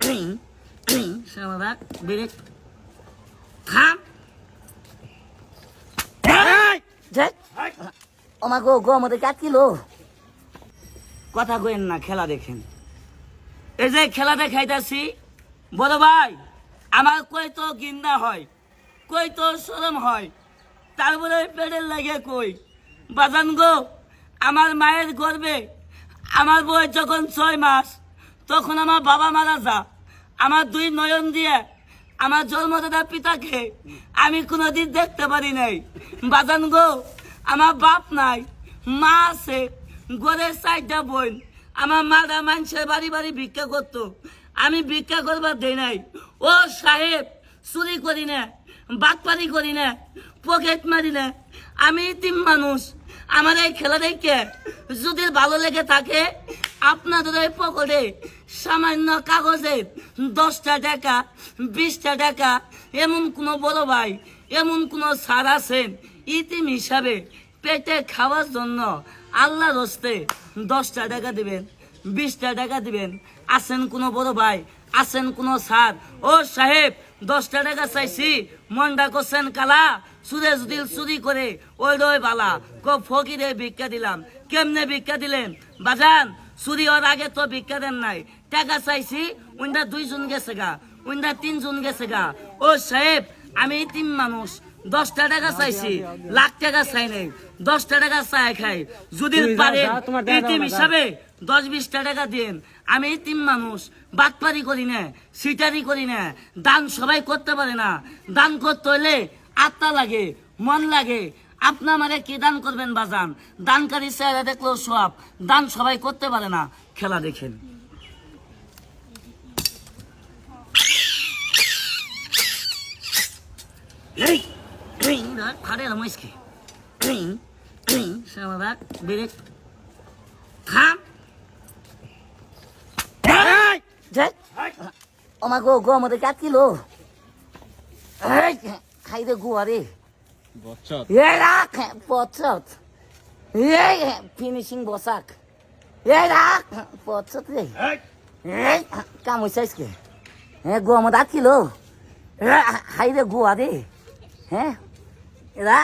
শালা বেরে থাম ওমা গো গো আমাদের কাটকিলো কথা কইেন না, খেলা দেখেন। এই যে খেলা দেখাইতাছি, বড় ভাই আমার কই তো গিন্না হয়, কই তো শরম হয়, তারপরে পেটের লাগে কই বাজান গো। আমার মায়ের গর্ভে আমার বয়স যখন 6 মাস, তখন আমার বাবা মারা যা। আমার 2 নয়ন দিয়ে আমার জন্মদাতা পিতাকে আমি কোনোদিন দেখতে পারি নাই বাজান গো। আমার বাপ নাই, মা আছে, ঘরের 4টা বোন। আমার মারা মানুষের বাড়ি বাড়ি ভিক্ষা করতো, আমি ভিক্ষা করবার দেই নাই। ও সাহেব, চুরি করি না, বাটপারি করি না, পকেট মারি না, আমি ইতিম মানুষ। আমার এই খেলা দেখে যদি ভালো লেগে থাকে, আপনাদের এই পকেটে সামান্য কাগজে 10টা টাকা 20টা টাকা এমন কোনো বড় ভাই, এমন কোনো স্যার আছেন ইতিম হিসাবে পেটে খাওয়ার জন্য আল্লাহর হস্তে 10টা টাকা দিবেন, 20টা টাকা দিবেন? আছেন কোনো বড় ভাই, আছেন কোনো স্যার? ও সাহেব, 10টা টাকা চাইছি, মনটা করছেন কালা, সুরে যদি চুরি করে ওই রয় বালা ফকিরে ভিক্ষা দিলাম। কেমনে ভিক্ষা দিলেন বাজান? চুরি হওয়ার আগে তো ভিক্ষা দেন নাই, টাকা চাইছি, উইন্ডা 2 জন গেছে গা, উইন্ডা 3 জন গেছে গা। ও সাহেব, আমি 3 মানুষ, 10টা টাকা চাইছি, লাখ টাকা চাই নাই, 10টা টাকা চাই খাই। যদি পারেন ইতিম হিসাবে 10-20টা টাকা দিন। আমি ইতিম মানুষ, বাটপারি করি না, সিটারি করি না। দান সবাই করতে পারে না, দান করতে হলে আত্মা লাগে, মন লাগে। আপনি আমারে কি দান করবেন বাজান? দানকারী চেহারা দেখলেও সব, দান সবাই করতে পারে না। খেলা দেখেন। ফাড়ে রমেশকে বেরে থাম ওমা গো গো আমাদের কাটকিলো খাই দে গো। আরে পচত ফিনিশিং বসাক পচত রে কাম হয়েছে আজকে। হ্যাঁ গো আমাদের কিলো খাই দে গো। আরে হ্যাঁ এরা